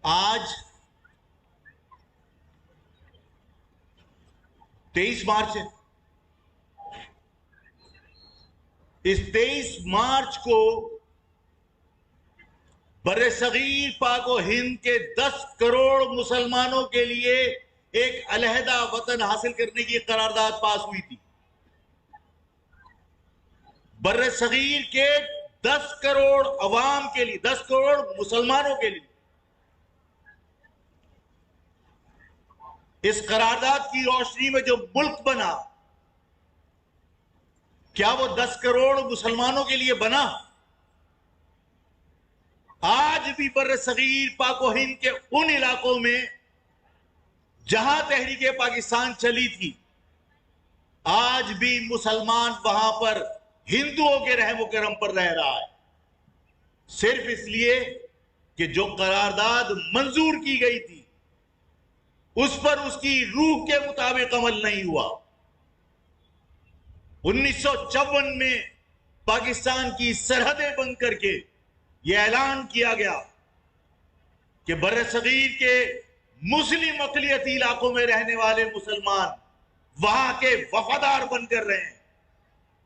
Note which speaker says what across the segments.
Speaker 1: آج 23 مارچ ہے. اس 23 مارچ کو بر صغیر پاک و ہند کے 10 کروڑ مسلمانوں کے لیے ایک علیحدہ وطن حاصل کرنے کی قرارداد پاس ہوئی تھی. بر صغیر کے 10 کروڑ عوام کے لیے، 10 کروڑ مسلمانوں کے لیے. اس قرارداد کی روشنی میں جو ملک بنا، کیا وہ 10 کروڑ مسلمانوں کے لیے بنا؟ آج بھی بر صغیر پاک و ہند کے ان علاقوں میں جہاں تحریک پاکستان چلی تھی، آج بھی مسلمان وہاں پر ہندوؤں کے رحم و کرم پر رہ رہا ہے، صرف اس لیے کہ جو قرارداد منظور کی گئی تھی اس پر اس کی روح کے مطابق عمل نہیں ہوا. 1954 میں پاکستان کی سرحدیں بند کر کے یہ اعلان کیا گیا کہ بر صغیر کے مسلم اقلیتی علاقوں میں رہنے والے مسلمان وہاں کے وفادار بن کر رہے ہیں.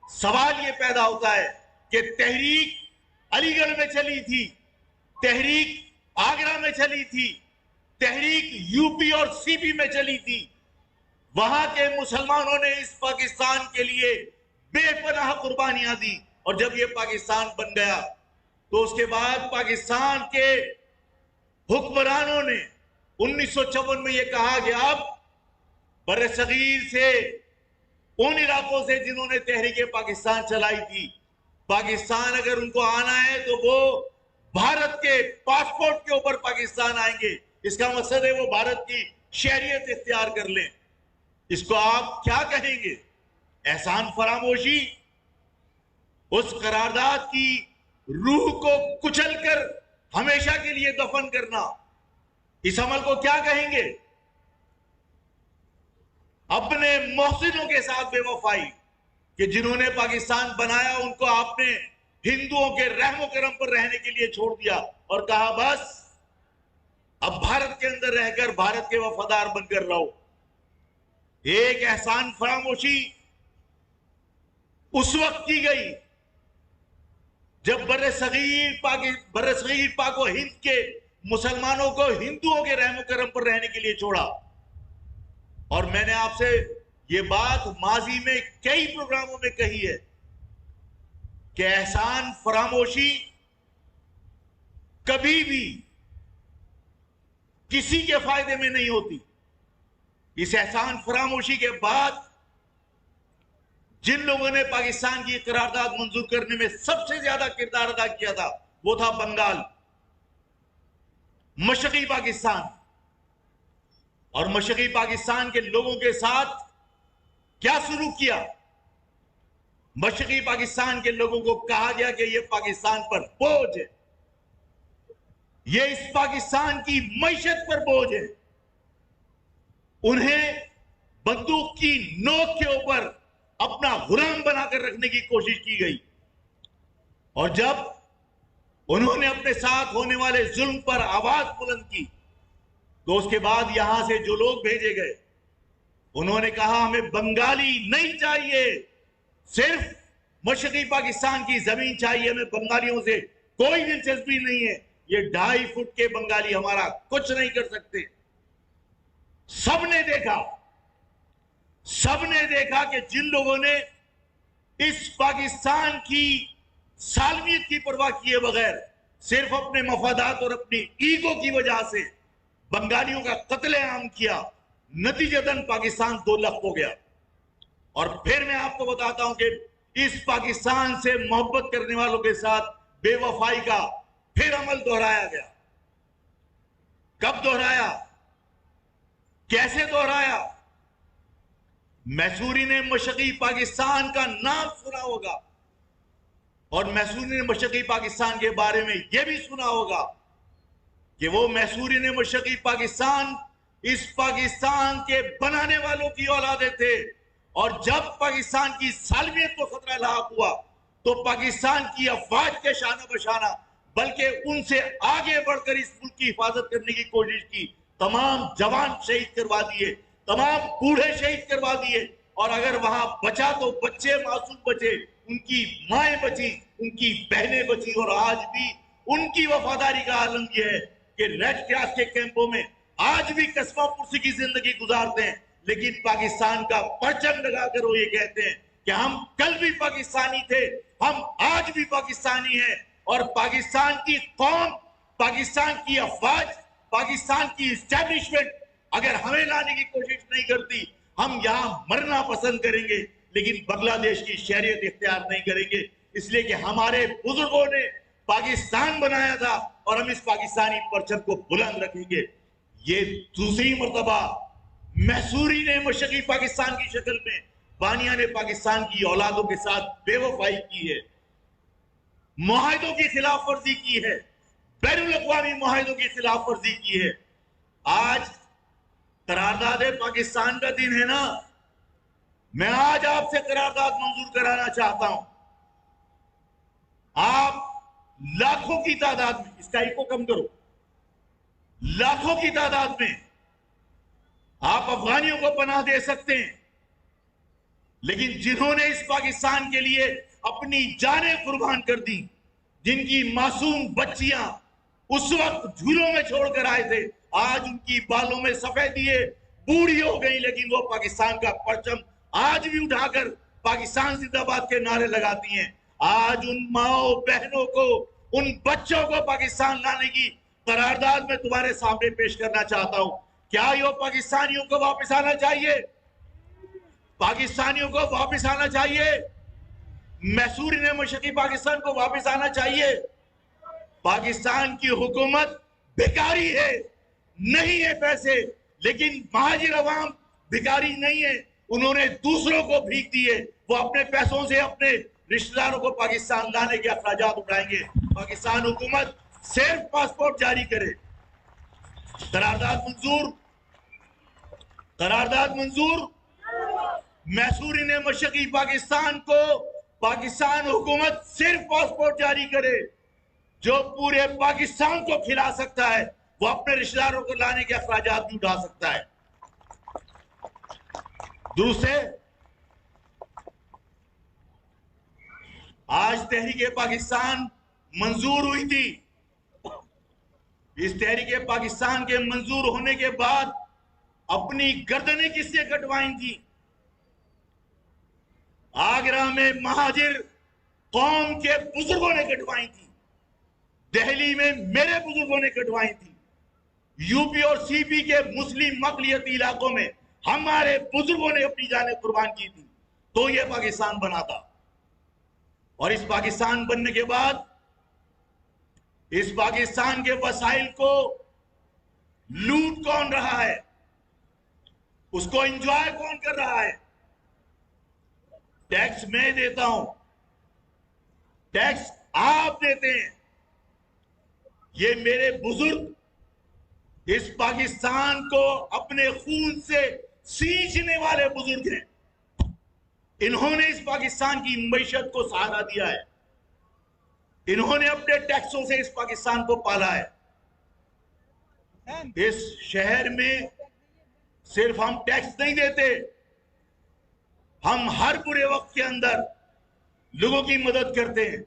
Speaker 1: سوال یہ پیدا ہوتا ہے کہ تحریک علی گڑھ میں چلی تھی، تحریک آگرہ میں چلی تھی، تحریک یو پی اور سی پی میں چلی تھی، وہاں کے مسلمانوں نے اس پاکستان کے لیے بے پناہ قربانیاں دی، اور جب یہ پاکستان بن گیا تو اس کے بعد پاکستان کے حکمرانوں نے 1954 میں یہ کہا کہ اب بر صغیر سے، ان علاقوں سے جنہوں نے تحریک پاکستان چلائی تھی، پاکستان اگر ان کو آنا ہے تو وہ بھارت کے پاسپورٹ کے اوپر پاکستان آئیں گے. اس کا مقصد ہے وہ بھارت کی شہریت اختیار کر لیں. اس کو آپ کیا کہیں گے؟ احسان فراموشی؟ اس قرارداد کی روح کو کچل کر ہمیشہ کے لیے دفن کرنا، اس عمل کو کیا کہیں گے؟ اپنے محسنوں کے ساتھ بے وفائی کہ جنہوں نے پاکستان بنایا ان کو آپ نے ہندوؤں کے رحم و کرم پر رہنے کے لیے چھوڑ دیا اور کہا بس اب بھارت کے اندر رہ کر بھارت کے وفادار بن کر رہو. ایک احسان فراموشی اس وقت کی گئی جب بر صغیر پاک و ہند کے مسلمانوں کو ہندوؤں کے رحم و کرم پر رہنے کے لیے چھوڑا. اور میں نے آپ سے یہ بات ماضی میں کئی پروگراموں میں کہی ہے کہ احسان فراموشی کبھی بھی کسی کے فائدے میں نہیں ہوتی. اس احسان فراموشی کے بعد جن لوگوں نے پاکستان کی قرارداد منظور کرنے میں سب سے زیادہ کردار ادا کیا تھا وہ تھا بنگال، مشرقی پاکستان. اور مشرقی پاکستان کے لوگوں کے ساتھ کیا سلوک کیا؟ مشرقی پاکستان کے لوگوں کو کہا گیا کہ یہ پاکستان پر بوجھ ہے، یہ اس پاکستان کی معیشت پر بوجھ ہے. انہیں بندوق کی نوک کے اوپر اپنا غلام بنا کر رکھنے کی کوشش کی گئی، اور جب انہوں نے اپنے ساتھ ہونے والے ظلم پر آواز بلند کی تو اس کے بعد یہاں سے جو لوگ بھیجے گئے انہوں نے کہا ہمیں بنگالی نہیں چاہیے، صرف مشرقی پاکستان کی زمین چاہیے، ہمیں بنگالیوں سے کوئی دلچسپی نہیں ہے، یہ 2.5 فٹ کے بنگالی ہمارا کچھ نہیں کر سکتے. سب نے دیکھا کہ جن لوگوں نے اس پاکستان کی سالمیت کی پرواہ کیے بغیر صرف اپنے مفادات اور اپنی ایگو کی وجہ سے بنگالیوں کا قتل عام کیا، نتیجتاً پاکستان 2 لخت ہو گیا. اور پھر میں آپ کو بتاتا ہوں کہ اس پاکستان سے محبت کرنے والوں کے ساتھ بے وفائی کا پھر عمل دہرایا گیا. کب دہرایا؟ کیسے دہرایا؟ میسوری نے مشرقی پاکستان کا نام سنا ہوگا، اور میسوری نے مشرقی پاکستان کے بارے میں یہ بھی سنا ہوگا کہ وہ میسوری نے مشرقی پاکستان اس پاکستان کے بنانے والوں کی اولادیں تھے، اور جب پاکستان کی سالمیت کو خطرہ لاحق ہوا تو پاکستان کی افواج کے شانہ بشانہ بلکہ ان سے آگے بڑھ کر اس ملک کی حفاظت کرنے کی کوشش کی. تمام جوان شہید کروا دیے, تمام بوڑھے شہید کروا دیے, اور اگر وہاں بچا تو بچے معصوم بچے, ان کی مائیں بچی, ان کی بہنیں بچی. اور آج بھی ان کی وفاداری کا عالم یہ ہے کہ ریڈ کراس کے کیمپوں میں آج بھی قصبہ پرسی کی زندگی گزارتے ہیں, لیکن پاکستان کا پرچم لگا کر وہ یہ کہتے ہیں کہ ہم کل بھی پاکستانی تھے, ہم آج بھی پاکستانی ہیں. اور پاکستان کی قوم, پاکستان کی افواج, پاکستان کی اسٹیبلشمنٹ اگر ہمیں لانے کی کوشش نہیں کرتی, ہم یہاں مرنا پسند کریں گے, لیکن بنگلہ دیش کی شہریت اختیار نہیں کریں گے. اس لیے کہ ہمارے بزرگوں نے پاکستان بنایا تھا اور ہم اس پاکستانی پرچم کو بلند رکھیں گے. یہ دوسری مرتبہ محصوری نے مشرقی پاکستان کی شکل میں بانیہ نے پاکستان کی اولادوں کے ساتھ بے وفائی کی ہے, معاہدوں کی خلاف ورزی کی ہے, بین الاقوامی معاہدوں کی خلاف ورزی کی ہے. آج قرارداد پاکستان کا دن ہے نا, میں آج آپ سے قرارداد منظور کرانا چاہتا ہوں. آپ لاکھوں کی تعداد میں, اس کا ایکو کم کرو, لاکھوں کی تعداد میں آپ افغانیوں کو پناہ دے سکتے ہیں, لیکن جنہوں نے اس پاکستان کے لیے اپنی جانیں قربان کر دی, جن کی معصوم بچیاں اس وقت جھولوں میں چھوڑ کر آئے تھے, آج ان کی بالوں میں سفیدی بوڑھی ہو گئی, لیکن وہ پاکستان کا پرچم آج بھی اٹھا کر پاکستان زندہ باد کے نعرے لگاتی ہیں. آج ان ماؤں بہنوں کو, ان بچوں کو پاکستان لانے کی قرارداد میں تمہارے سامنے پیش کرنا چاہتا ہوں. کیا یہ پاکستانیوں کو واپس آنا چاہیے؟ پاکستانیوں کو واپس آنا چاہیے. محصوری نے مشرقی پاکستان کو واپس آنا چاہیے. پاکستان کی حکومت بھکاری ہے, نہیں ہے پیسے, لیکن مہاجر عوام بھکاری نہیں ہے, انہوں نے دوسروں کو بھیک دیے, وہ اپنے پیسوں سے اپنے رشتہ داروں کو پاکستان لانے کے اخراجات اٹھائیں گے. پاکستان حکومت صرف پاسپورٹ جاری کرے. قرارداد منظور, قرارداد منظور. محصوری نے مشرقی پاکستان کو, پاکستان حکومت صرف پاسپورٹ جاری کرے. جو پورے پاکستان کو کھلا سکتا ہے وہ اپنے رشتہ داروں کو لانے کے اخراجات بھی اٹھا سکتا ہے. دوسرے, آج تحریک پاکستان منظور ہوئی تھی. اس تحریک پاکستان کے منظور ہونے کے بعد اپنی گردنیں کس سے کٹوائیں تھی؟ آگرہ میں مہاجر قوم کے بزرگوں نے کٹوائیں تھی, دہلی میں میرے بزرگوں نے کٹوائیں تھی, یو پی اور سی پی کے مسلم اقلیتی علاقوں میں ہمارے بزرگوں نے اپنی جانیں قربان کی تھی, تو یہ پاکستان بنا تھا. اور اس پاکستان بننے کے بعد اس پاکستان کے وسائل کو لوٹ کون رہا ہے, اس کو انجوائے کون کر رہا ہے؟ ٹیکس میں دیتا ہوں, ٹیکس آپ دیتے ہیں. یہ میرے بزرگ اس پاکستان کو اپنے خون سے سینچنے والے بزرگ ہیں. انہوں نے اس پاکستان کی معیشت کو سہارا دیا ہے, انہوں نے اپنے ٹیکسوں سے اس پاکستان کو پالا ہے. اس شہر میں صرف ہم ٹیکس نہیں دیتے, ہم ہر برے وقت کے اندر لوگوں کی مدد کرتے ہیں.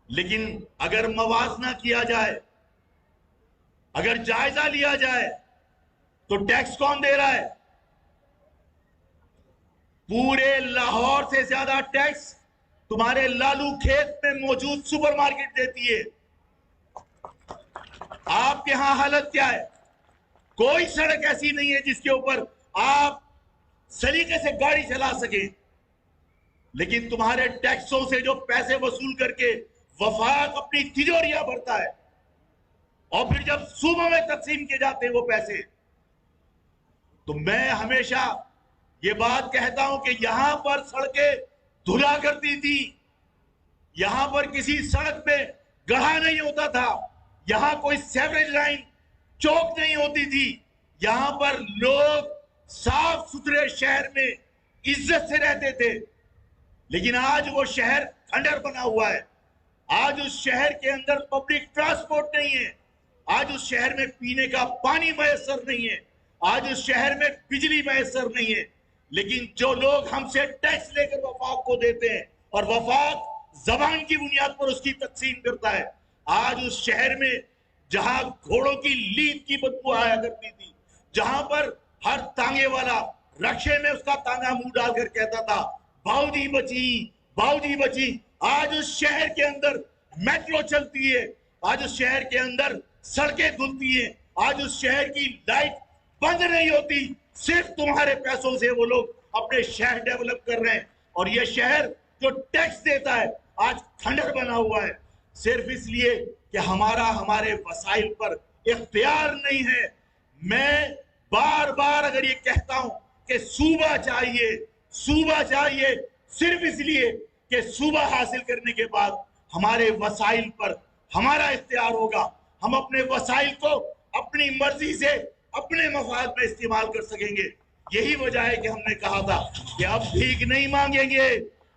Speaker 1: لیکن اگر موازنہ کیا جائے, اگر جائزہ لیا جائے تو ٹیکس کون دے رہا ہے؟ پورے لاہور سے زیادہ ٹیکس تمہارے لالو کھیت میں موجود سپر مارکیٹ دیتی ہے. آپ کے ہاں حالت کیا ہے؟ کوئی سڑک ایسی نہیں ہے جس کے اوپر آپ سلیقے سے گاڑی چلا سکیں, لیکن تمہارے ٹیکسوں سے جو پیسے وصول کر کے وفاق اپنی تجوریاں بھرتا ہے, اور پھر جب صوبوں میں تقسیم کیے جاتے ہیں وہ پیسے, تو میں ہمیشہ یہ بات کہتا ہوں کہ یہاں پر سڑکیں دھلا کرتی تھی, یہاں پر کسی سڑک پہ گڑھا نہیں ہوتا تھا, یہاں کوئی سیوریج لائن چوک نہیں ہوتی تھی, یہاں پر لوگ صاف ستھرے شہر میں عزت سے رہتے تھے. لیکن آج وہ شہر کھنڈر بنا ہوا ہے, آج اس شہر کے اندر پبلک ٹرانسپورٹ نہیں ہے، آج اس شہر میں پینے کا پانی میسر نہیں ہے، آج اس شہر میں بجلی میسر نہیں ہے، لیکن جو لوگ ہم سے ٹیکس لے کر وفاق کو دیتے ہیں اور وفاق زبان کی بنیاد پر اس کی تقسیم کرتا ہے، آج اس شہر میں جہاں گھوڑوں کی لید کی بدبو آیا کرتی تھی، جہاں پر ہر تانگے والا رکشے میں اس کا تانگا منہ ڈال کر کہتا تھا باؤ جی بچی، باؤ جی بچی، آج اس شہر کے اندر میٹرو چلتی ہے، آج اس شہر کے اندر سڑکیں دھلتی ہیں، آج اس شہر کی لائٹ بند نہیں ہوتی، صرف تمہارے پیسوں سے وہ لوگ اپنے شہر ڈیولپ کر رہے ہیں۔ اور یہ شہر جو ٹیکس دیتا ہے آج کھنڈر بنا ہوا ہے، صرف اس لیے کہ ہمارے وسائل پر اختیار نہیں ہے۔ میں بار بار اگر یہ کہتا ہوں کہ صوبہ چاہیے، صوبہ چاہیے، صرف اس لیے کہ صوبہ حاصل کرنے کے بعد ہمارے وسائل پر ہمارا اختیار ہوگا، ہم اپنے وسائل کو اپنی مرضی سے اپنے مفاد میں استعمال کر سکیں گے۔ یہی وجہ ہے کہ ہم نے کہا تھا کہ اب بھیک نہیں مانگیں گے،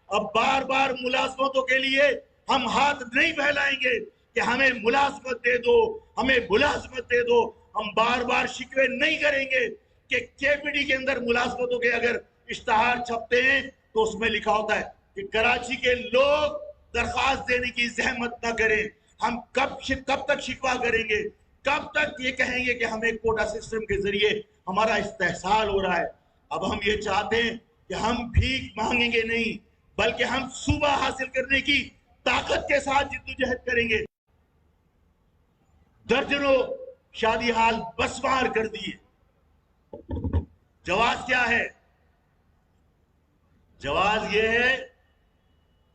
Speaker 1: اب بار بار ملازمتوں کے لیے ہم ہاتھ نہیں پھیلائیں گے کہ ہمیں ملازمت دے دو، ہمیں ملازمت دے دو۔ ہم بار بار شکوے نہیں کریں گے کہ کے پی ڈی کے اندر ملازمتوں کے اگر اشتہار چھپتے ہیں تو اس میں لکھا ہوتا ہے کہ کراچی کے لوگ درخواست دینے کی زحمت نہ کریں۔ ہم کب تک شکوا کریں گے، کب تک یہ کہیں گے کہ ہمیں کوٹا سسٹم کے ذریعے ہمارا استحصال ہو رہا ہے؟ اب ہم یہ چاہتے ہیں کہ ہم بھیک مانگیں گے نہیں، بلکہ ہم صوبہ حاصل کرنے کی طاقت کے ساتھ جدوجہد کریں گے۔ درجنوں شادی حال بسمار کر دیے، جواز کیا ہے؟ جواز یہ ہے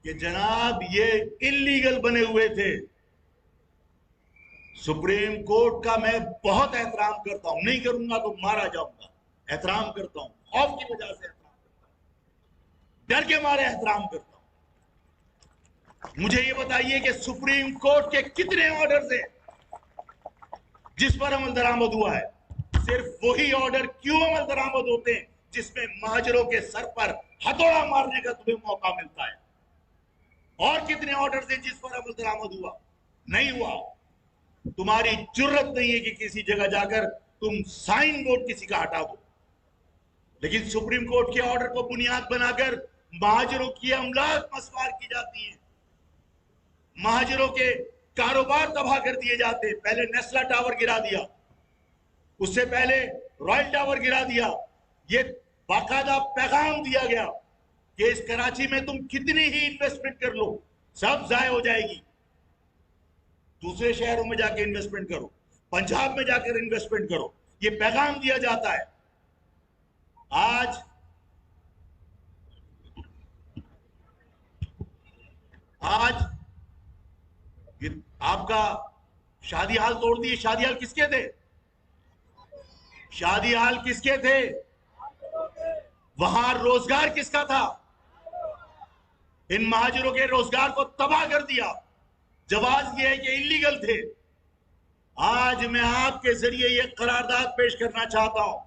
Speaker 1: کہ جناب یہ انلیگل بنے ہوئے تھے۔ سپریم کورٹ کا میں بہت احترام کرتا ہوں، نہیں کروں گا تو مارا جاؤں گا، احترام کرتا ہوں، خوف کی وجہ سے احترام کرتا ہوں، ڈر کے مارے احترام کرتا ہوں۔ مجھے یہ بتائیے کہ سپریم کورٹ کے کتنے آرڈرز ہیں جس پر عمل درآمد ہوا ہے؟ صرف وہی آرڈر کیوں عمل درآمد ہوتے ہیں جس میں مہاجروں کے سر پر ہتھوڑا مارنے کا تمہیں موقع ملتا ہے؟ اور کتنے آرڈرز ہیں جس پر عمل درآمد ہوا؟ نہیں ہوا۔ تمہاری جرت نہیں ہے کہ کسی جگہ جا کر تم سائن بورڈ کسی کا ہٹا دو، لیکن سپریم کورٹ کے آرڈر کو بنیاد بنا کر مہاجروں کی املاک مسمار کی جاتی ہیں، مہاجروں کے کاروبار تباہ کر دیے جاتے ہیں۔ پہلے نیسلا ٹاور گرا دیا، اس سے پہلے رائل ٹاور گرا دیا۔ یہ باقاعدہ پیغام دیا گیا کہ اس کراچی میں تم کتنی ہی انویسٹمنٹ کر لو سب ضائع ہو جائے گی، دوسرے شہروں میں جا کے انویسٹمنٹ کرو، پنجاب میں جا کر انویسٹمنٹ کرو، یہ پیغام دیا جاتا ہے۔ آج آپ کا شادی حال توڑ دیے۔ شادی حال کس کے تھے؟ شادی حال کس کے تھے؟ وہاں روزگار کس کا تھا؟ ان مہاجروں کے روزگار کو تباہ کر دیا۔ جواز یہ ہے کہ انلیگل تھے۔ آج میں آپ کے ذریعے یہ قرارداد پیش کرنا چاہتا ہوں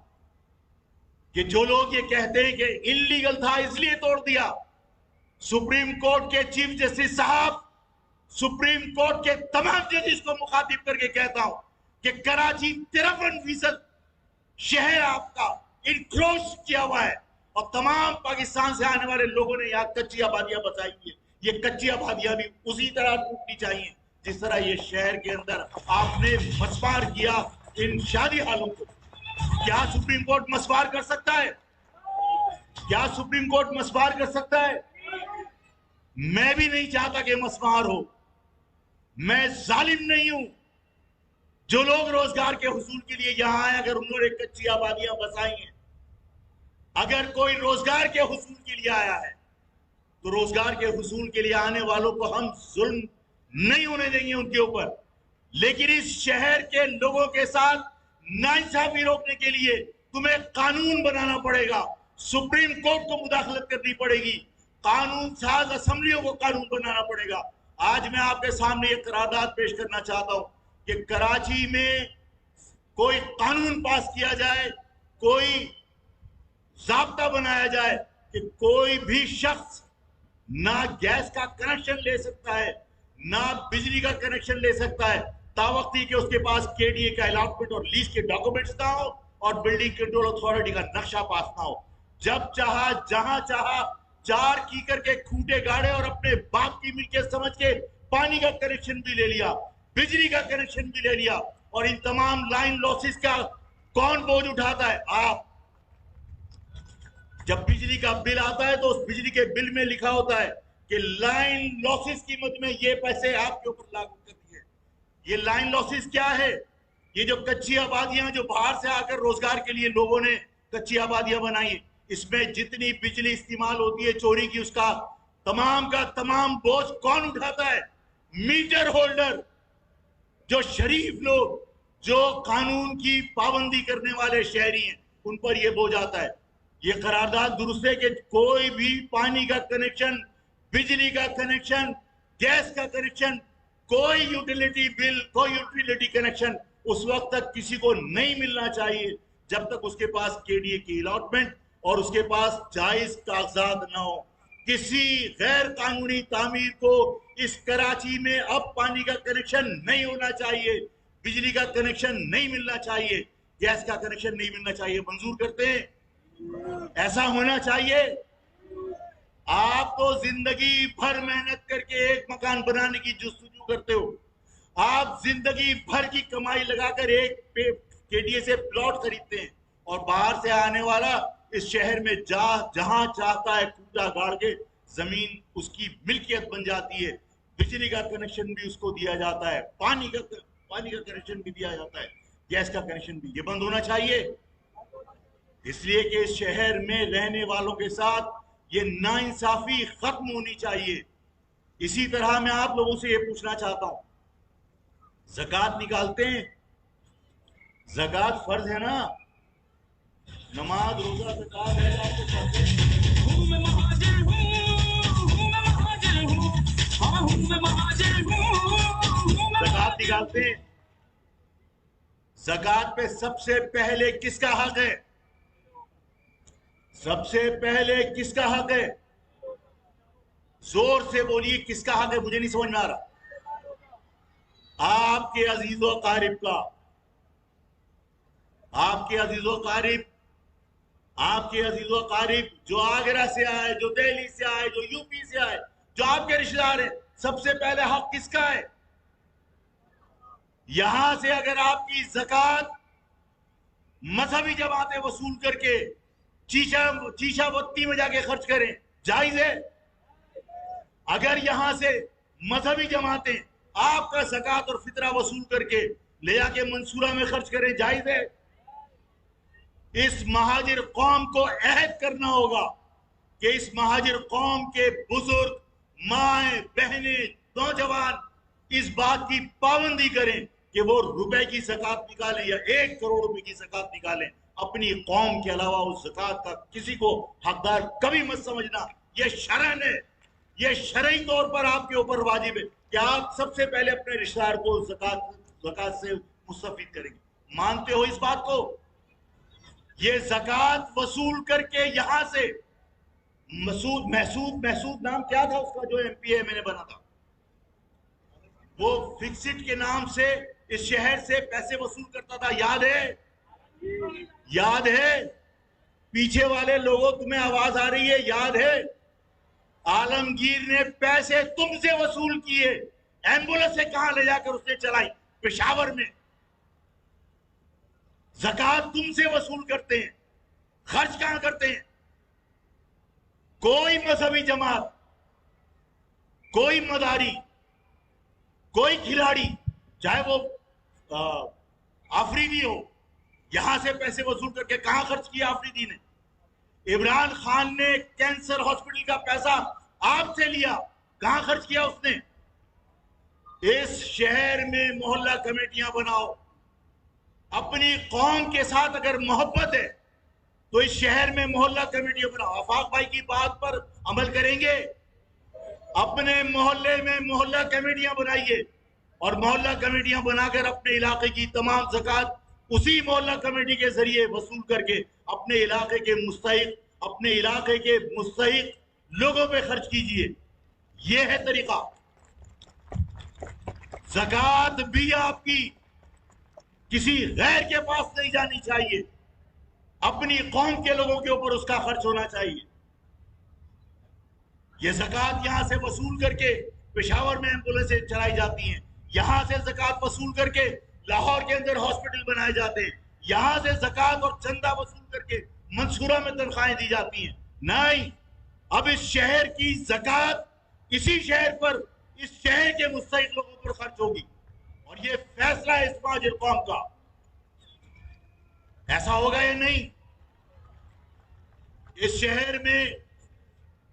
Speaker 1: کہ جو لوگ یہ کہتے ہیں کہ انلیگل تھا اس لیے توڑ دیا، سپریم کورٹ کے چیف جسٹس صاحب، سپریم کورٹ کے تمام ججز کو مخاطب کر کے کہتا ہوں کہ کراچی 53% شہر آپ کا انکروچ کیا ہوا ہے، اور تمام پاکستان سے آنے والے لوگوں نے یہاں کچی آبادیاں بسائی ہیں۔ یہ کچی آبادیاں بھی اسی طرح ٹوٹنی چاہیے جس طرح یہ شہر کے اندر آپ نے مسمار کیا ان شادی حالوں کو۔ کیا سپریم کورٹ مسمار کر سکتا ہے؟ کیا سپریم کورٹ مسمار کر سکتا ہے؟ میں بھی نہیں چاہتا کہ مسمار ہو۔ میں ظالم نہیں ہوں۔ جو لوگ روزگار کے حصول کے لیے یہاں آئے، اگر انہوں نے کچی آبادیاں بسائی ہیں، اگر کوئی روزگار کے حصول کے لیے آیا ہے تو روزگار کے حصول کے لیے آنے والوں کو ہم ظلم نہیں ہونے دیں گے ان کے اوپر، لیکن اس شہر کے لوگوں کے ساتھ ناانصافی روکنے کے لیے تمہیں قانون بنانا پڑے گا، سپریم کورٹ کو مداخلت کرنی پڑے گی، قانون ساز اسمبلیوں کو قانون بنانا پڑے گا۔ آج میں آپ کے سامنے ایک قرارداد پیش کرنا چاہتا ہوں کہ کراچی میں کوئی قانون پاس کیا جائے، کوئی ضابطہ بنایا جائے کہ کوئی بھی شخص نہ گیس کا کنیکشن لے سکتا ہے، نہ بجلی کا کنیکشن لے سکتا ہے تاوقتی کہ اس کے پاس KDA کا الاٹمنٹ اور لیز کے ڈاکومنٹس نہ ہو اور بلڈنگ کنٹرول اتھارٹی کا نقشہ پاس نہ ہو. جب چاہا جہاں چاہا 4 کیکر کے کھوٹے گاڑے اور اپنے باپ کی ملکیت سمجھ کے پانی کا کنیکشن بھی لے لیا, بجلی کا کنیکشن بھی لے لیا, اور ان تمام لائن لاسز کا کون بوجھ اٹھاتا ہے؟ آپ. جب بجلی کا بل آتا ہے تو اس بجلی کے بل میں لکھا ہوتا ہے کہ لائن لاسز قیمت میں یہ پیسے آپ کے اوپر لاگو کر دیے. یہ لائن لاسز کیا ہے؟ یہ جو کچی آبادیاں جو باہر سے آ کر روزگار کے لیے لوگوں نے کچی آبادیاں بنائی, اس میں جتنی بجلی استعمال ہوتی ہے چوری کی, اس کا تمام بوجھ کون اٹھاتا ہے؟ Meter holder. جو شریف لوگ, جو قانون کی پابندی کرنے والے شہری ہیں, ان پر یہ بوجھ آتا ہے. یہ قرارداد درست ہے کہ کوئی بھی پانی کا کنیکشن, بجلی کا کنیکشن, گیس کا کنیکشن, کوئی یوٹیلیٹی بل, کوئی یوٹیلیٹی کنیکشن اس وقت تک کسی کو نہیں ملنا چاہیے جب تک اس کے پاس KDA کی الاٹمنٹ اور اس کے پاس جائز کاغذات نہ ہو. کسی غیر قانونی تعمیر کو اس کراچی میں اب پانی کا کنیکشن نہیں ہونا چاہیے, بجلی کا کنیکشن نہیں ملنا چاہیے, گیس کا کنیکشن نہیں ملنا چاہیے. منظور کرتے ہیں؟ ایسا ہونا چاہیے. آپ تو زندگی بھر محنت کر کے ایک مکان بنانے کی جستجو کرتے ہو, آپ زندگی بھر کی کمائی لگا کر ایک KDA سے پلاٹ خریدتے ہیں, اور باہر سے آنے والا اس شہر میں جہاں چاہتا ہے کوٹا گاڑ کے زمین اس کی ملکیت بن جاتی ہے. بجلی کا کنیکشن بھی اس کو دیا جاتا ہے, پانی کا کنیکشن بھی دیا جاتا ہے, گیس کا کنیکشن بھی. یہ بند ہونا چاہیے, اس لیے کہ اس شہر میں رہنے والوں کے ساتھ یہ ناانصافی ختم ہونی چاہیے. اسی طرح میں آپ لوگوں سے یہ پوچھنا چاہتا ہوں, زکوٰۃ نکالتے ہیں؟ زکوٰۃ فرض ہے نا, نماز روزہ زکوٰۃ ہے, آپ کو پڑھتے ہیں. زکوٰۃ نکالتے ہیں. زکوٰۃ پہ سب سے پہلے کس کا حق ہے؟ سب سے پہلے کس کا حق ہے؟ زور سے بولیے, کس کا حق ہے؟ مجھے نہیں سمجھ میں آ رہا. آپ کے عزیز و اقارب کا, آپ کے عزیز و اقارب, آپ کے عزیز و اقارب جو آگرہ سے آئے, جو دہلی سے آئے, جو UP سے آئے, جو آپ کے رشتہ دار ہیں, سب سے پہلے حق کس کا ہے؟ یہاں سے اگر آپ کی زکوٰۃ مذہبی جماعتیں وصول کر کے چیشا بتی میں جا کے خرچ کریں, جائز ہے؟ اگر یہاں سے مذہبی جماعتیں آپ کا زکوٰۃ اور فطرہ وصول کر کے لے جا کے منصورہ میں خرچ کریں, جائز ہے؟ اس مہاجر قوم کو عہد کرنا ہوگا کہ اس مہاجر قوم کے بزرگ, مائیں, بہنیں, نوجوان اس بات کی پابندی کریں کہ وہ روپے کی زکوٰۃ نکالیں یا 1 کروڑ روپے کی زکوٰۃ نکالیں. اپنی قوم کے علاوہ اس زکوٰۃ کا کسی کو حقدار کبھی مت سمجھنا. یہ شرعن ہے, یہ شرعی طور پر آپ کے اوپر واجب ہے کہ آپ سب سے پہلے اپنے رشتہ دار کو زکوٰۃ سے مستفید کریں گے. مانتے ہو اس بات کو؟ یہ زکوٰۃ وصول کر کے یہاں سے محسود نام کیا تھا اس کا جو MPA میں نے بنا تھا, وہ فکسٹ کے نام سے اس شہر سے پیسے وصول کرتا تھا. یاد ہے؟ یاد ہے؟ پیچھے والے لوگوں, تمہیں آواز آ رہی ہے؟ یاد ہے؟ عالمگیر نے پیسے تم سے وصول کیے, ایمبولینس سے کہاں لے جا کر اس نے چلائی؟ پشاور میں. زکوٰۃ تم سے وصول کرتے ہیں, خرچ کہاں کرتے ہیں؟ کوئی مذہبی جماعت, کوئی مداری, کوئی کھلاڑی, چاہے وہ آفریدی ہو, یہاں سے پیسے وصول کر کے کہاں خرچ کیا آفریدی نے؟ عمران خان نے کینسر ہاسپٹل کا پیسہ آپ سے لیا, کہاں خرچ کیا اس نے؟ اس شہر میں محلہ کمیٹیاں بناؤ. اپنی قوم کے ساتھ اگر محبت ہے تو اس شہر میں محلہ کمیٹیاں بناؤ. آفاق بھائی کی بات پر عمل کریں گے؟ اپنے محلے میں محلہ کمیٹیاں بنائیے, اور محلہ کمیٹیاں بنا کر اپنے علاقے کی تمام زکوٰۃ اسی محلہ کمیٹی کے ذریعے وصول کر کے اپنے علاقے کے مستحق لوگوں پہ خرچ کیجئے. یہ ہے طریقہ. زکات بھی آپ کی کسی غیر کے پاس نہیں جانی چاہیے، اپنی قوم کے لوگوں کے اوپر اس کا خرچ ہونا چاہیے۔ یہ زکات یہاں سے وصول کر کے پشاور میں ایمبولینسیں چلائی جاتی ہیں، یہاں سے زکات وصول کر کے لاہور کے اندر ہاسپٹل بنائے جاتے ہیں، یہاں سے زکات اور چندہ وصول کر کے منصورہ میں تنخواہیں دی جاتی ہیں۔ نہیں، اب اس شہر کی زکات اسی شہر پر، اس شہر کے مستحق لوگوں پر خرچ ہوگی، اور یہ فیصلہ ہے اس مہاجر قوم کا۔ ایسا ہوگا یا نہیں؟ اس شہر میں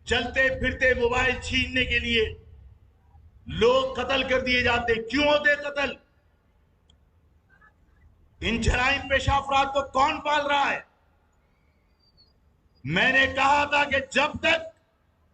Speaker 1: چلتے پھرتے موبائل چھیننے کے لیے لوگ قتل کر دیے جاتے، کیوں ہوتے قتل؟ ان جرائم پیشہ افراد کو کون پال رہا ہے؟ میں نے کہا تھا کہ جب تک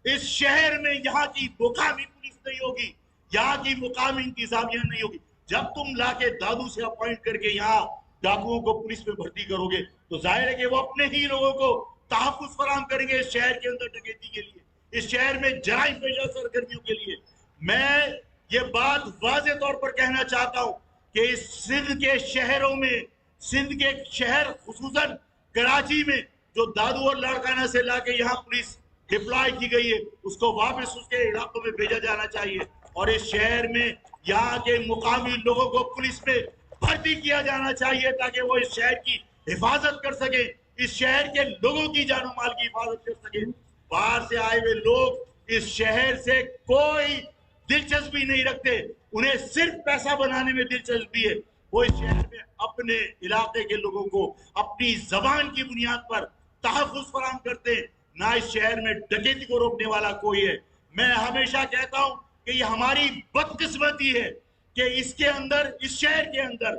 Speaker 1: اس شہر میں یہاں کی مقامی پولیس نہیں ہوگی، یہاں کی مقامی انتظامیہ نہیں ہوگی، جب تم لا کے دادو سے اپوائنٹ کر کے یہاں ڈاکوؤں کو پولیس میں بھرتی کرو گے تو ظاہر ہے کہ وہ اپنے ہی لوگوں کو تحفظ فراہم کریں گے اس شہر کے اندر ڈکیتی کے لیے، اس شہر میں جرائم پیشہ سرگرمیوں کے لیے۔ میں یہ بات واضح طور پر کہنا چاہتا ہوں کہ اس سندھ کے شہروں میں، سندھ کے شہر خصوصاً کراچی میں جو دادو اور لاڑکانہ سے لا کے یہاں پولیس ڈپلائی کی گئی ہے، اس کو واپس اس کے علاقوں میں بھیجا جانا چاہیے، اور اس شہر میں یہاں کے مقامی لوگوں کو پولیس میں بھرتی کیا جانا چاہیے تاکہ وہ اس شہر کی حفاظت کر سکیں، اس شہر کے لوگوں کی جان و مال کی حفاظت کر سکیں۔ باہر سے آئے ہوئے لوگ اس شہر سے کوئی دلچسپی نہیں رکھتے، انہیں صرف پیسہ بنانے میں دلچسپی ہے۔ وہ اس شہر میں اپنے علاقے کے لوگوں کو اپنی زبان کی بنیاد پر تحفظ فراہم کرتے ہیں، نہ اس شہر میں ڈکیتی کو روکنے والا کوئی ہے۔ میں ہمیشہ کہتا ہوں کہ یہ ہماری بدقسمتی ہے کہ اس کے اندر، اس شہر کے اندر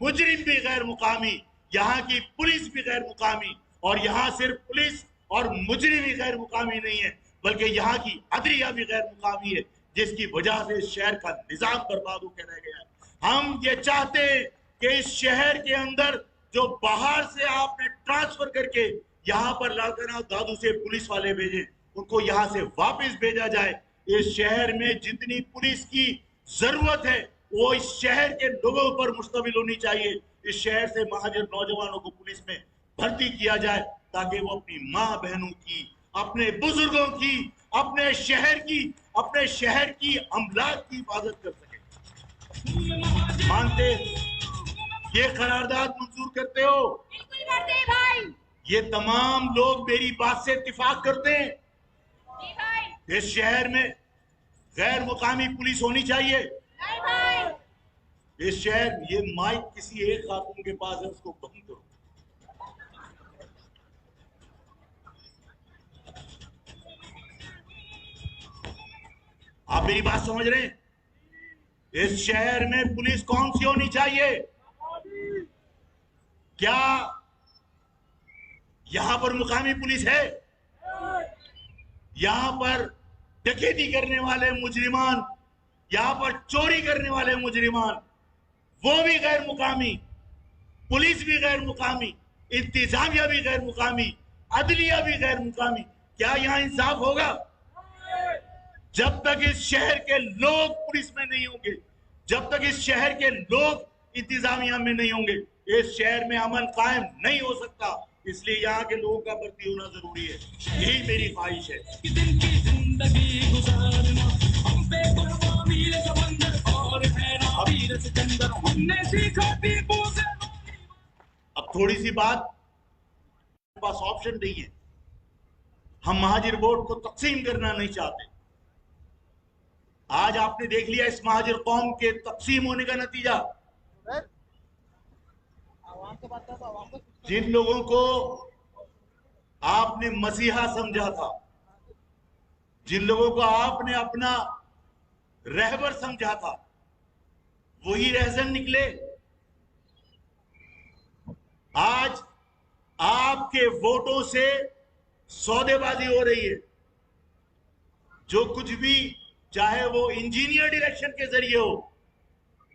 Speaker 1: مجرم بھی غیر مقامی، یہاں کی پولیس بھی غیر مقامی، اور یہاں صرف پولیس اور مجرم بھی غیر مقامی نہیں ہے بلکہ یہاں کی عدلیہ بھی غیر مقامی ہے، جس کی وجہ سے اس شہر کا نظام برباد ہو کے رہ گیا ہے۔ ہم یہ چاہتے ہیں کہ اس شہر کے اندر جو باہر سے آپ نے ٹرانسفر کر کے یہاں پر لاڑکانہ دادو سے پولیس والے بھیجیں، ان کو یہاں سے واپس بھیجا جائے۔ اس شہر میں جتنی پولیس کی ضرورت ہے وہ اس شہر کے لوگوں پر مشتمل ہونی چاہیے۔ اس شہر سے مہاجر نوجوانوں کو پولیس میں بھرتی کیا جائے تاکہ وہ اپنی ماں بہنوں کی، اپنے بزرگوں کی، اپنے شہر کی املاک کی حفاظت کر سکے۔ مانتے یہ قرارداد منظور کرتے ہو؟
Speaker 2: بالکل کرتے ہیں بھائی۔
Speaker 1: یہ تمام لوگ میری بات سے اتفاق کرتے ہیں؟
Speaker 2: جی بھائی۔
Speaker 1: اس شہر میں غیر مقامی پولیس ہونی چاہیے؟
Speaker 2: نہیں بھائی۔
Speaker 1: اس شہر، یہ مائک کسی ایک خاتون کے پاس ہے، اس کو بند کرو۔ آپ میری بات سمجھ رہے ہیں؟ اس شہر میں پولیس کون سی ہونی چاہیے؟ کیا یہاں پر مقامی پولیس ہے؟ یہاں پر ڈکیتی کرنے والے مجرمان، یہاں پر چوری کرنے والے مجرمان، وہ بھی غیر مقامی، پولیس بھی غیر مقامی، انتظامیہ بھی غیر مقامی، عدلیہ بھی غیر مقامی، کیا یہاں انصاف ہوگا؟ جب تک اس شہر کے لوگ پولیس میں نہیں ہوں گے، جب تک اس شہر کے لوگ انتظامیہ میں نہیں ہوں گے، اس شہر میں امن قائم نہیں ہو سکتا۔ اس لیے یہاں کے لوگوں کا بھرتی ہونا ضروری ہے، یہی میری خواہش ہے۔
Speaker 3: دن کی زندگی گزارنا ہم پہ قربانی سمندر اور ہے ناویر سکندر، ہم نے سیکھا ٹیپو سے۔
Speaker 1: اب تھوڑی سی بات، ہمارے پاس آپشن نہیں ہے، ہم مہاجر ووٹ کو تقسیم کرنا نہیں چاہتے۔ آج آپ نے دیکھ لیا اس مہاجر قوم کے تقسیم ہونے کا نتیجہ۔ جن لوگوں کو آپ نے مسیحا سمجھا تھا، جن لوگوں کو آپ نے اپنا رہبر سمجھا تھا، وہی رہزن نکلے۔ آج آپ کے ووٹوں سے سودے بازی ہو رہی ہے، جو کچھ بھی، چاہے وہ انجینئر الیکشن کے ذریعے ہو،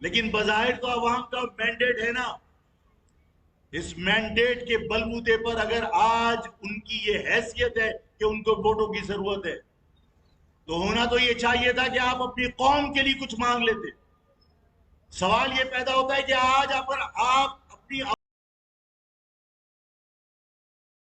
Speaker 1: لیکن بظاہر تو عوام کا مینڈیٹ ہے نا۔ اس مینڈیٹ کے بلبوتے پر اگر آج ان کی یہ حیثیت ہے کہ ان کو ووٹوں کی ضرورت ہے، تو ہونا تو یہ چاہیے تھا کہ آپ اپنی قوم کے لیے کچھ مانگ لیتے، سوال یہ پیدا ہوتا ہے کہ آج آپ